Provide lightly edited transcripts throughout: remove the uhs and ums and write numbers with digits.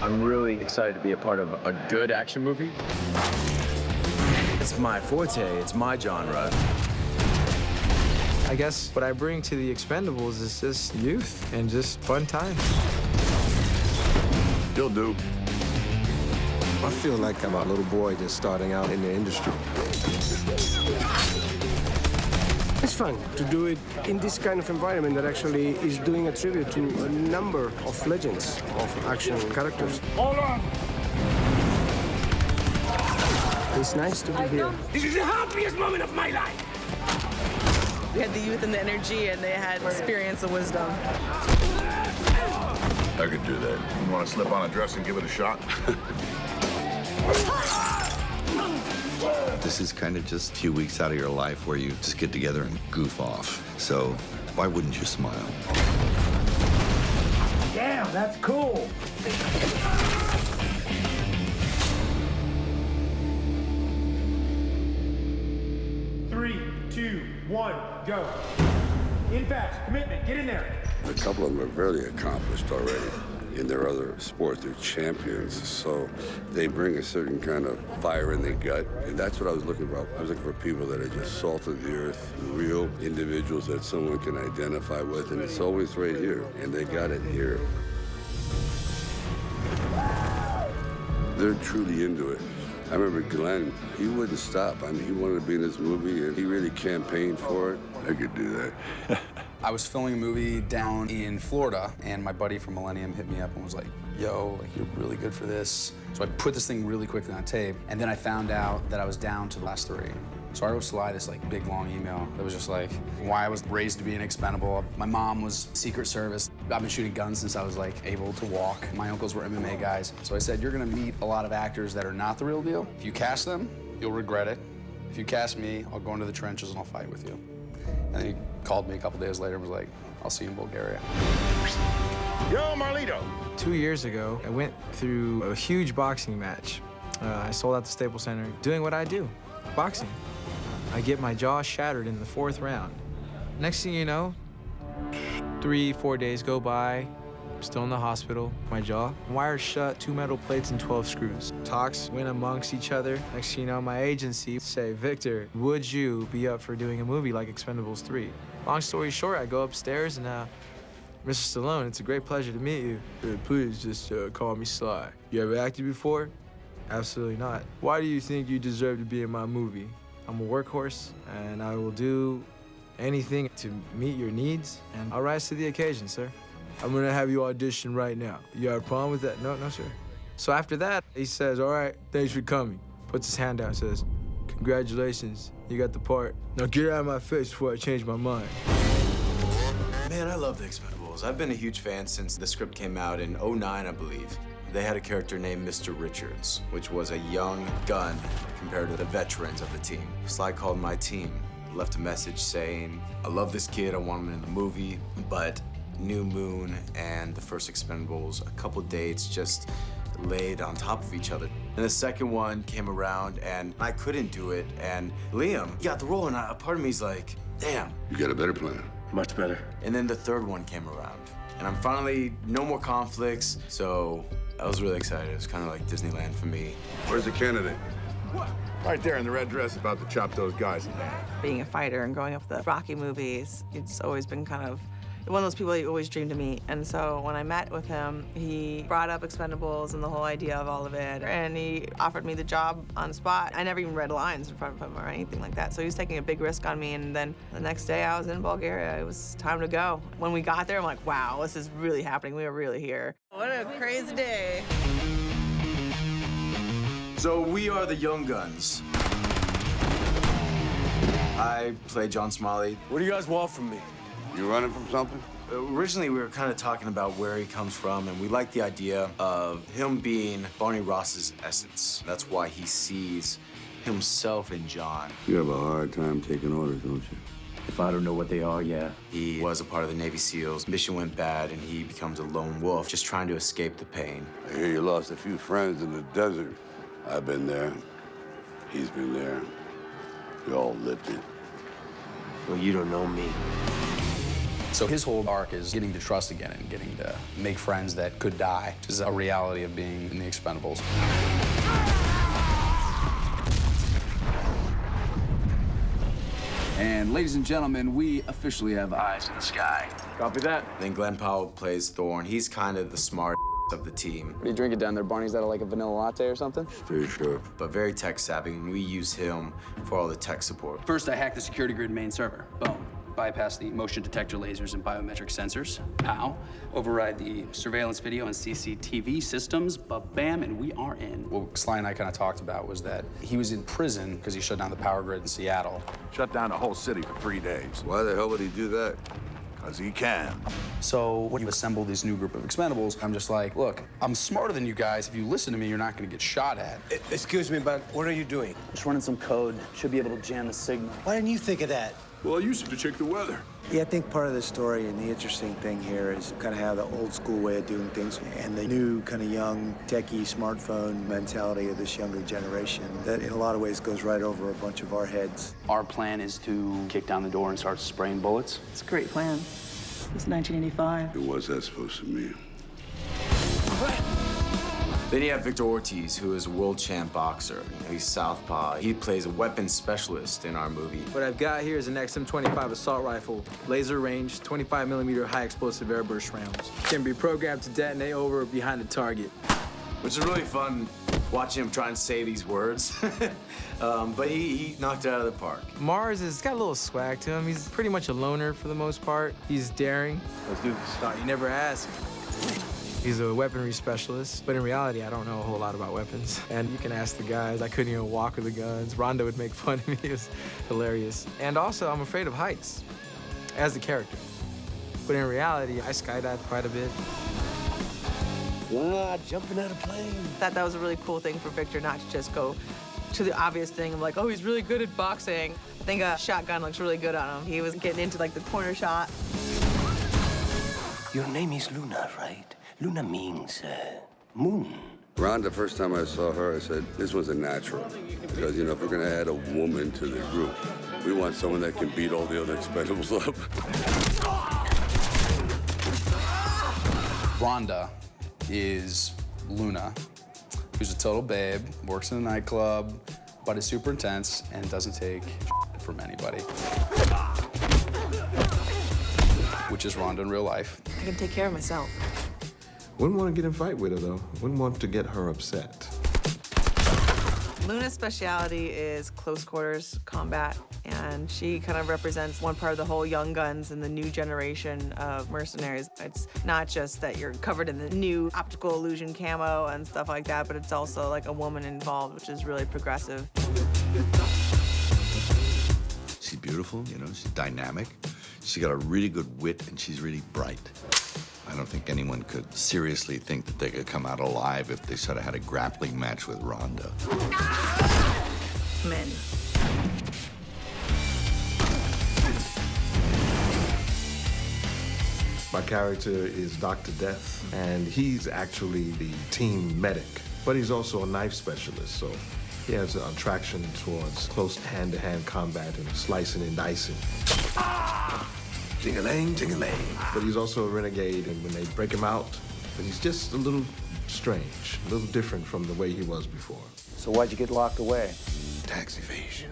I'm really excited to be a part of a good action movie. It's my forte, it's my genre. I guess what I bring to the Expendables is just youth and just fun times. You'll do. I feel like I'm a little boy just starting out in the industry. It's fun to do it in this kind of environment that actually is doing a tribute to a number of legends of action characters. Hold on! It's nice to be here. This is the happiest moment of my life! We had the youth and the energy, and they had experience and wisdom. I could do that. You want to slip on a dress and give it a shot? This is kind of just a few weeks out of your life where you just get together and goof off. So why wouldn't you smile? Damn, that's cool! Three, two, one, go. Impact, commitment, get in there. A couple of them are very accomplished already in their other sports. They're champions, so they bring a certain kind of fire in their gut, and that's what I was looking for. I was looking for people that are just salt of the earth, real individuals that someone can identify with, and it's always right here, and they got it here. They're truly into it. I remember Glenn, he wouldn't stop. I mean, he wanted to be in this movie, and he really campaigned for it. I could do that. I was filming a movie down in Florida, and my buddy from Millennium hit me up and was like, yo, like, you're really good for this. So I put this thing really quickly on tape, and then I found out that I was down to the last 3. So I wrote Sly this like big long email that was just like why I was raised to be an expendable. My mom was Secret Service. I've been shooting guns since I was like able to walk. My uncles were MMA guys. So I said, you're gonna meet a lot of actors that are not the real deal. If you cast them, you'll regret it. If you cast me, I'll go into the trenches and I'll fight with you. And then he called me a couple days later and was like, I'll see you in Bulgaria. Yo, Marlito! 2 years ago, I went through a huge boxing match. I sold out the Staples Center doing what I do, boxing. I get my jaw shattered in the 4th round. Next thing you know, 3, 4 days go by, still in the hospital, my jaw wired shut, 2 metal plates and 12 screws. Talks went amongst each other. Next thing you know, my agency say, Victor, would you be up for doing a movie like Expendables 3? Long story short, I go upstairs and Mr. Stallone, it's a great pleasure to meet you. Please just call me Sly. You ever acted before? Absolutely not. Why do you think you deserve to be in my movie? I'm a workhorse, and I will do anything to meet your needs, and I'll rise to the occasion, sir. I'm gonna have you audition right now. You have a problem with that? No, sir. So after that, he says, all right, thanks for coming. Puts his hand out and says, congratulations, you got the part. Now get out of my face before I change my mind. Man, I love the Expendables. I've been a huge fan since the script came out in '09, I believe. They had a character named Mr. Richards, which was a young gun compared to the veterans of the team. Sly called my team, left a message saying, I love this kid, I want him in the movie, but New Moon and the first Expendables, a couple dates just laid on top of each other. And the second one came around and I couldn't do it, and Liam, he got the role, and a part of me's like, damn. You got a better plan. Much better. And then the third one came around, and I'm finally, no more conflicts, so I was really excited. It was kind of like Disneyland for me. Where's the candidate? Right there in the red dress, about to chop those guys in half. Being a fighter and growing up with the Rocky movies, it's always been kind of one of those people you always dreamed to meet. And so when I met with him, he brought up Expendables and the whole idea of all of it, and he offered me the job on the spot. I never even read lines in front of him or anything like that, so he was taking a big risk on me, and then the next day I was in Bulgaria. It was time to go. When we got there, I'm like, wow, this is really happening. We are really here. What a crazy day. So we are the Young Guns. I play John Smalley. What do you guys want from me? You running from something? Originally, we were kind of talking about where he comes from, and we like the idea of him being Barney Ross's essence. That's why he sees himself in John. You have a hard time taking orders, don't you? If I don't know what they are, yeah. He was a part of the Navy SEALs. Mission went bad, and he becomes a lone wolf, just trying to escape the pain. I hear you lost a few friends in the desert. I've been there. He's been there. We all lived it. Well, you don't know me. So his whole arc is getting to trust again and getting to make friends that could die, which is a reality of being in the Expendables. And ladies and gentlemen, we officially have eyes in the sky. Copy that. Then Glenn Powell plays Thorne. He's kind of the smart of the team. What are you drinking down there, Barney? Is that like a vanilla latte or something? Pretty sure. But very tech savvy, and we use him for all the tech support. First, I hacked the security grid main server. Boom. Bypass the motion detector lasers and biometric sensors. Pow. Override the surveillance video and CCTV systems. Bam, and we are in. What Sly and I kind of talked about was that he was in prison because he shut down the power grid in Seattle. Shut down the whole city for 3 days. Why the hell would he do that? Because he can. So when you assemble this new group of Expendables, I'm just like, look, I'm smarter than you guys. If you listen to me, you're not going to get shot at. Excuse me, but what are you doing? Just running some code. Should be able to jam the signal. Why didn't you think of that? Well, I used to check the weather. Yeah, I think part of the story and the interesting thing here is kind of how the old school way of doing things and the new kind of young techie smartphone mentality of this younger generation that in a lot of ways goes right over a bunch of our heads. Our plan is to kick down the door and start spraying bullets. It's a great plan. It's 1985. And what's that supposed to mean? Then you have Victor Ortiz, who is a world champ boxer. He's southpaw. He plays a weapons specialist in our movie. What I've got here is an XM25 assault rifle, laser range, 25mm high explosive airburst rounds. Can be programmed to detonate over or behind the target. Which is really fun watching him try and say these words. But he knocked it out of the park. Mars has got a little swag to him. He's pretty much a loner for the most part. He's daring. Let's do this. Thought you never asked. He's a weaponry specialist, but in reality, I don't know a whole lot about weapons. And you can ask the guys. I couldn't even walk with the guns. Rhonda would make fun of me. It was hilarious. And also, I'm afraid of heights, as the character. But in reality, I skydive quite a bit. Jumping out of plane. That was a really cool thing for Victor, not to just go to the obvious thing of like, oh, he's really good at boxing. I think a shotgun looks really good on him. He was getting into like the corner shot. Your name is Luna, right? Luna means moon. Ron, the first time I saw her, I said, this was a natural. Because, you know, if we're going to add a woman to the group, we want someone that can beat all the other Expendables up. Rhonda is Luna, who's a total babe, works in a nightclub, but is super intense and doesn't take from anybody. Which is Rhonda in real life. I can take care of myself. Wouldn't want to get in a fight with her, though. Wouldn't want to get her upset. Luna's specialty is close quarters combat, and she kind of represents one part of the whole young guns and the new generation of mercenaries. It's not just that you're covered in the new optical illusion camo and stuff like that, but it's also like a woman involved, which is really progressive. She's beautiful, you know, she's dynamic. She's got a really good wit, and she's really bright. I don't think anyone could seriously think that they could come out alive if they sort of had a grappling match with Rhonda. Men. My character is Dr. Death, and he's actually the team medic, but he's also a knife specialist, so he has an attraction towards close hand-to-hand combat and slicing and dicing. Ting-a-ling, ting-a-ling. But he's also a renegade, and when they break him out, but he's just a little strange, a little different from the way he was before. So why'd you get locked away? Tax evasion.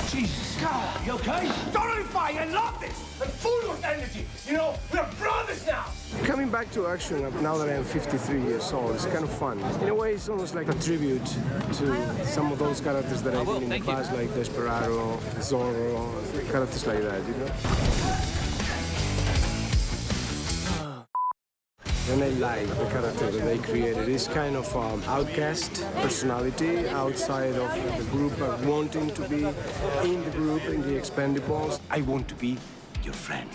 Jesus, God, you okay? Totally fine. I love this. I'm full of energy. You know, we're brothers now. Coming back to action now that I'm 53 years old, it's kind of fun. In a way, it's almost like a tribute to some of those characters that I did in the past, like Desperado, Zorro, characters like that, you know? And I like the character that they created. It's kind of outcast personality outside of the group, but wanting to be in the group, in the Expendables. I want to be your friend.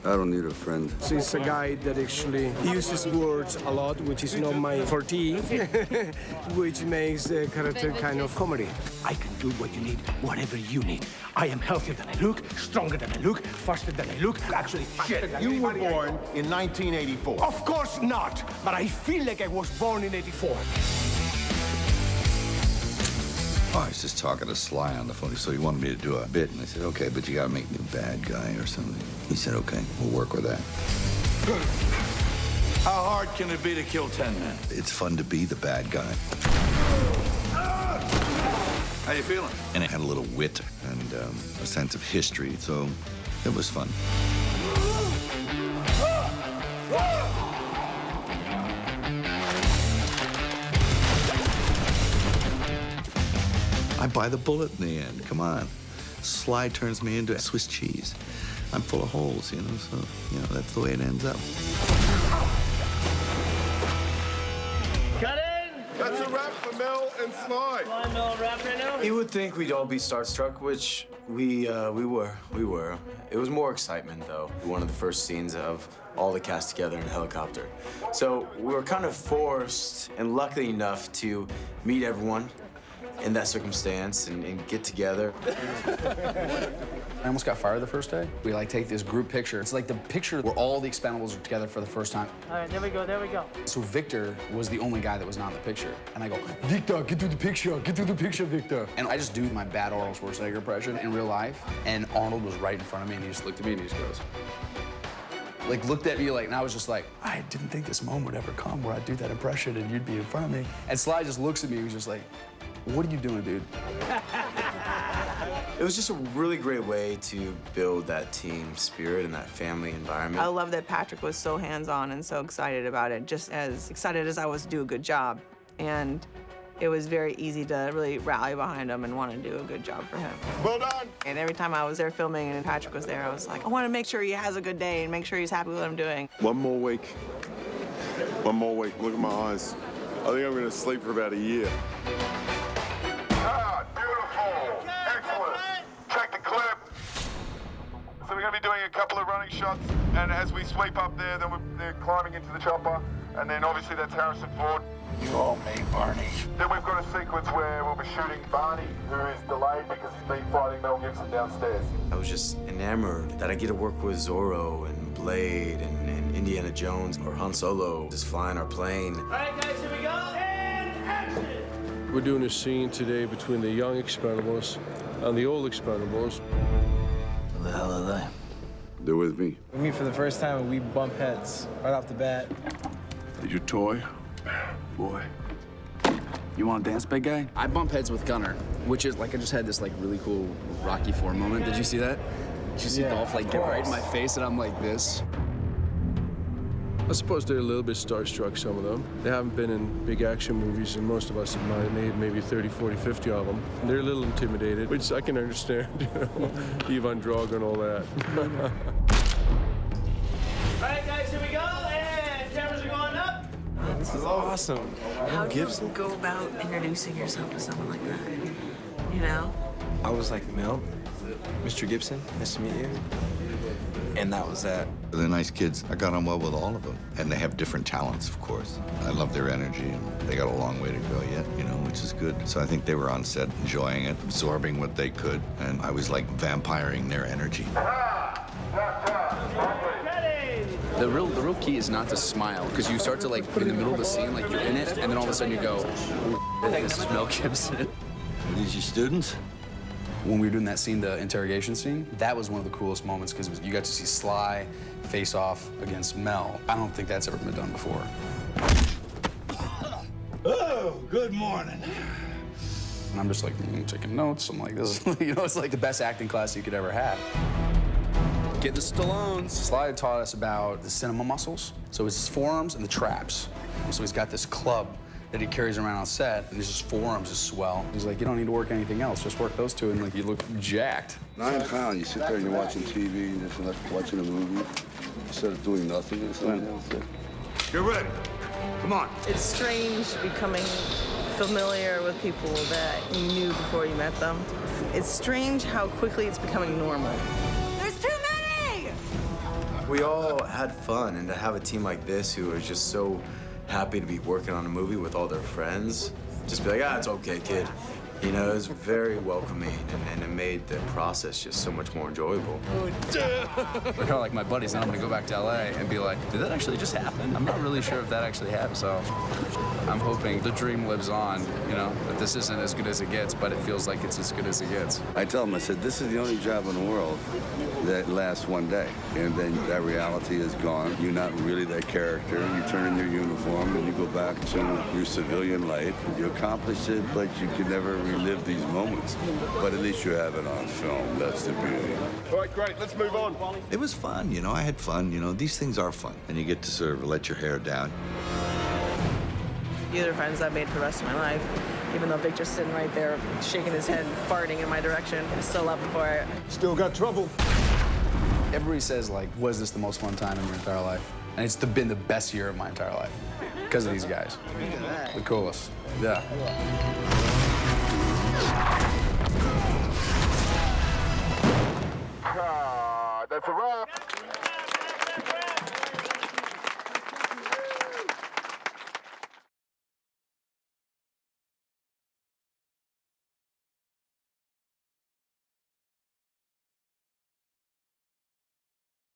I don't need a friend. So it's a guy that actually uses words a lot, which is not my forte, which makes the character kind of comedy. I can do what you need, whatever you need. I am healthier than I look, stronger than I look, faster than I look. Actually, Shit, you were born in 1984. Of course not, but I feel like I was born in '84. Oh, I was just talking to Sly on the phone, so he wanted me to do a bit, and I said, okay, but you gotta make me the bad guy or something. He said, okay, we'll work with that. How hard can it be to kill 10 men? It's fun to be the bad guy. How you feeling? And it had a little wit and a sense of history, so it was fun. I buy the bullet in the end, come on. Sly turns me into Swiss cheese. I'm full of holes, you know, so, you know, that's the way it ends up. Cut in! That's a wrap for Mel and Sly. Sly, Mel, wrap right now? You would think we'd all be starstruck, which we were. It was more excitement, though. One of the first scenes of all the cast together in a helicopter. So we were kind of forced and lucky enough to meet everyone in that circumstance and get together. I almost got fired the first day. We like take this group picture. It's like the picture where all the Expendables are together for the first time. All right, there we go. So Victor was the only guy that was not in the picture. And I go, Victor, get through the picture, Victor. And I just do my bad Arnold Schwarzenegger impression in real life. And Arnold was right in front of me and he just looked at me and he just goes, like looked at me like, and I was just like, I didn't think this moment would ever come where I'd do that impression and you'd be in front of me. And Sly just looks at me, he was just like, what are you doing, dude? It was just a really great way to build that team spirit and that family environment. I love that Patrick was so hands-on and so excited about it, just as excited as I was to do a good job. And it was very easy to really rally behind him and want to do a good job for him. Well done. And every time I was there filming and Patrick was there, I was like, I want to make sure he has a good day and make sure he's happy with what I'm doing. One more week. One more week. Look at my eyes. I think I'm going to sleep for about a year. Ah, beautiful. Excellent. Check the clip. So we're going to be doing a couple of running shots, and as we sweep up there, then they're climbing into the chopper, and then obviously that's Harrison Ford. You all me, Barney. Then we've got a sequence where we'll be shooting Barney, who is delayed because he's been fighting Mel Gibson downstairs. I was just enamored that I get to work with Zorro and Blade and Indiana Jones or Han Solo just flying our plane. All right, guys, here we go, and action! We're doing a scene today between the young Expendables and the old Expendables. Who the hell are they? They're with me. We meet for the first time and we bump heads right off the bat. Is your toy? Boy. You want to dance, big guy? I bump heads with Gunner, which is like I just had this like really cool Rocky IV moment. Did you see that? Did you see Dolph like get right in my face and I'm like this? I suppose they're a little bit starstruck, some of them. They haven't been in big action movies, and most of us have made maybe 30, 40, 50 of them. They're a little intimidated, which I can understand, you know, Ivan Drago and all that. All right, guys, here we go, and cameras are going up. This is awesome. How do you go about introducing yourself to someone like that? You know? I was like, Mel, Mr. Gibson, nice to meet you. And that was that. They're nice kids. I got on well with all of them. And they have different talents, of course. I love their energy, and they got a long way to go yet, you know, which is good. So I think they were on set enjoying it, absorbing what they could, and I was like vampiring their energy. The real key is not to smile, because you start to like in the middle of the scene, like you're in it, and then all of a sudden you go, this is Mel Gibson. Are these your students? When we were doing that scene, the interrogation scene, that was one of the coolest moments because you got to see Sly face off against Mel. I don't think that's ever been done before. Oh, good morning. And I'm just like taking notes. I'm like, this is, you know, it's like the best acting class you could ever have. Get the Stallones. Sly taught us about the cinema muscles. So it's his forearms and the traps. So he's got this club that he carries around on set, and his forearms is swell. He's like, you don't need to work anything else, just work those two, and like you look jacked. 9 pounds, you sit there and you're watching TV, and just like watching a movie, instead of doing nothing or something else. You're ready. Come on. It's strange becoming familiar with people that you knew before you met them. It's strange how quickly it's becoming normal. There's too many! We all had fun, and to have a team like this who is just so happy to be working on a movie with all their friends, just be like, ah, it's okay, kid. You know, it was very welcoming, and it made the process just so much more enjoyable. They're kind of like my buddies, and I'm gonna go back to LA and be like, did that actually just happen? I'm not really sure if that actually happened, so I'm hoping the dream lives on, you know, that this isn't as good as it gets, but it feels like it's as good as it gets. I tell them, I said, this is the only job in the world that lasts one day. And then that reality is gone. You're not really that character. You turn in your uniform and you go back to your civilian life. You accomplish it, but you can never relive these moments. But at least you have it on film. That's the beauty. All right, great. Let's move on. It was fun, you know, I had fun. You know, these things are fun. And you get to sort of let your hair down. These are friends I've made for the rest of my life. Even though Victor's sitting right there, shaking his head, farting in my direction, I still love him for it. Still got trouble. Everybody says, like, was this the most fun time in your entire life? And it's been the best year of my entire life because of these guys. The coolest. Yeah. That's a wrap.